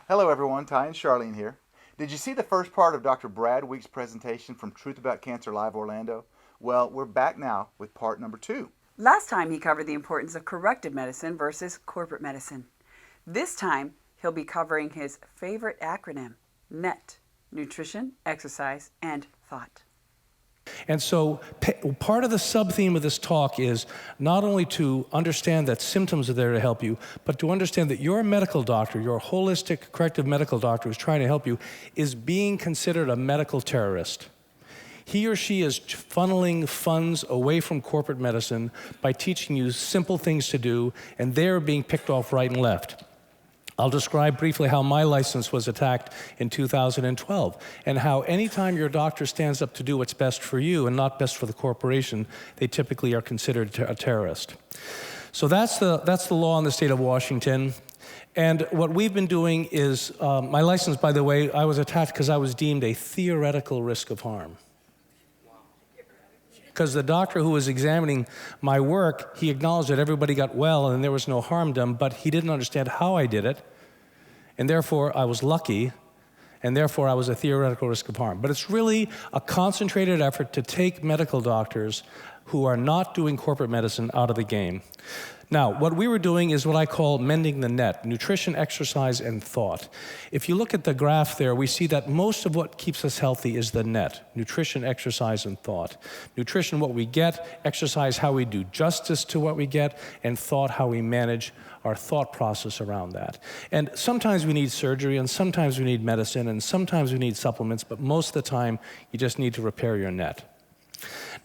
Hello everyone, Ty and Charlene here. Did you see the first part of Dr. Brad Week's presentation from Truth About Cancer Live Orlando? Well, we're back now with part number 2. Last time he covered the importance of corrective medicine versus corporate medicine. This time he'll be covering his favorite acronym, NET, Nutrition, Exercise, and Thought. And so part of the sub-theme of this talk is not only to understand that symptoms are there to help you, but to understand that your medical doctor, your holistic corrective medical doctor who's trying to help you, is being considered a medical terrorist. He or she is funneling funds away from corporate medicine by teaching you simple things to do, and they're being picked off right and left. I'll describe briefly how my license was attacked in 2012 and how anytime your doctor stands up to do what's best for you and not best for the corporation, they typically are considered a terrorist. So that's the law in the state of Washington. And what we've been doing is, my license, by the way, I was attacked because I was deemed a theoretical risk of harm. Because the doctor who was examining my work, he acknowledged that everybody got well and there was no harm done, but he didn't understand how I did it, and therefore I was lucky, and therefore I was a theoretical risk of harm. But it's really a concentrated effort to take medical doctors who are not doing corporate medicine out of the game. Now, what we were doing is what I call mending the net, nutrition, exercise, and thought. If you look at the graph there, we see that most of what keeps us healthy is the net, nutrition, exercise, and thought. Nutrition, what we get, exercise, how we do justice to what we get, and thought, how we manage our thought process around that. And sometimes we need surgery, and sometimes we need medicine, and sometimes we need supplements, but most of the time, you just need to repair your net.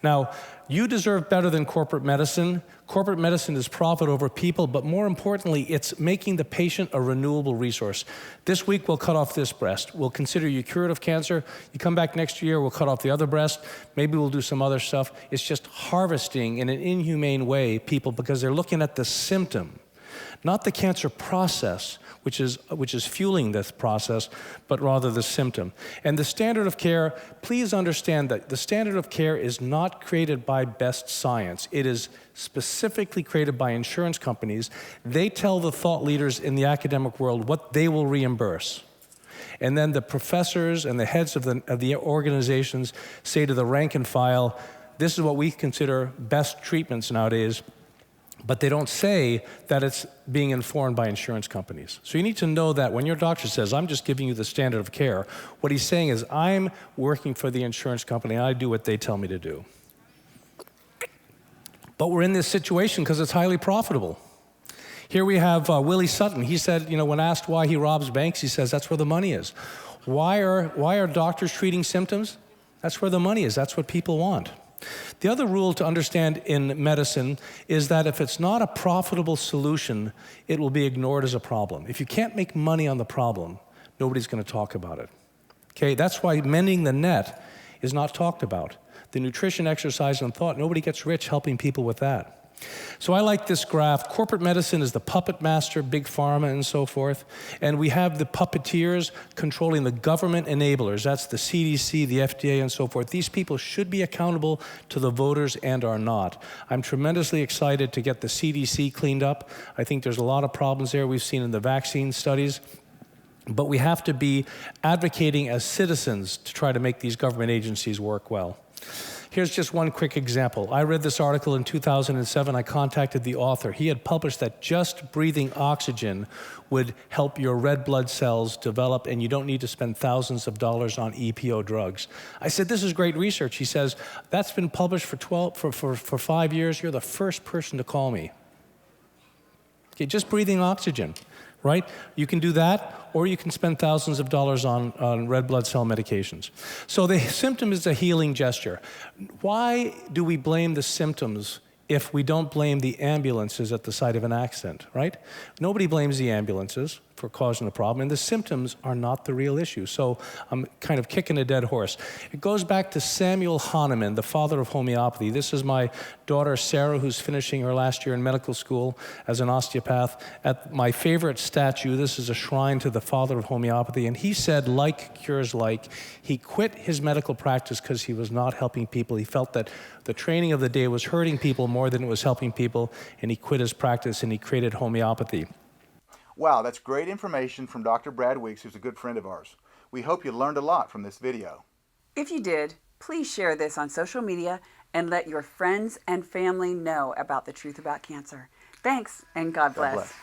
Now, you deserve better than corporate medicine. Corporate medicine is profit over people, but more importantly, it's making the patient a renewable resource. This week, we'll cut off this breast. We'll consider you cured of cancer. You come back next year, we'll cut off the other breast. Maybe we'll do some other stuff. It's just harvesting in an inhumane way people because they're looking at the symptom, not the cancer process, which is fueling this process, but rather the symptom. And the standard of care, please understand that the standard of care is not created by best science. It is specifically created by insurance companies. They tell the thought leaders in the academic world what they will reimburse. And then the professors and the heads of the organizations say to the rank and file, this is what we consider best treatments nowadays. But they don't say that it's being informed by insurance companies. So you need to know that when your doctor says, I'm just giving you the standard of care, what he's saying is, I'm working for the insurance company and I do what they tell me to do. But we're in this situation because it's highly profitable. Here we have Willie Sutton. He said, when asked why he robs banks, he says, that's where the money is. Why are doctors treating symptoms? That's where the money is. That's what people want. The other rule to understand in medicine is that if it's not a profitable solution, it will be ignored as a problem. If you can't make money on the problem, nobody's going to talk about it. Okay, that's why mending the net is not talked about. The nutrition, exercise, and thought, nobody gets rich helping people with that. So I like this graph. Corporate medicine is the puppet master, big pharma and so forth. And we have the puppeteers controlling the government enablers. That's the CDC, the FDA, and so forth. These people should be accountable to the voters and are not. I'm tremendously excited to get the CDC cleaned up. I think there's a lot of problems there we've seen in the vaccine studies. But we have to be advocating as citizens to try to make these government agencies work well. Here's just one quick example. I read this article in 2007. I contacted the author. He had published that just breathing oxygen would help your red blood cells develop, and you don't need to spend thousands of dollars on EPO drugs. I said, this is great research. He says, that's been published for 5 years. You're the first person to call me. Okay, just breathing oxygen, right? You can do that, or you can spend thousands of dollars on red blood cell medications. So the symptom is a healing gesture. Why do we blame the symptoms if we don't blame the ambulances at the site of an accident, right? Nobody blames the ambulances for causing the problem, and the symptoms are not the real issue. So I'm kind of kicking a dead horse. It goes back to Samuel Hahnemann, the father of homeopathy. This is my daughter, Sarah, who's finishing her last year in medical school as an osteopath. At my favorite statue, this is a shrine to the father of homeopathy, and he said, like cures like. He quit his medical practice because he was not helping people. He felt that the training of the day was hurting people more than it was helping people, and he quit his practice and he created homeopathy. Wow, that's great information from Dr. Brad Weeks, who's a good friend of ours. We hope you learned a lot from this video. If you did, please share this on social media and let your friends and family know about the truth about cancer. Thanks, and God bless. God bless.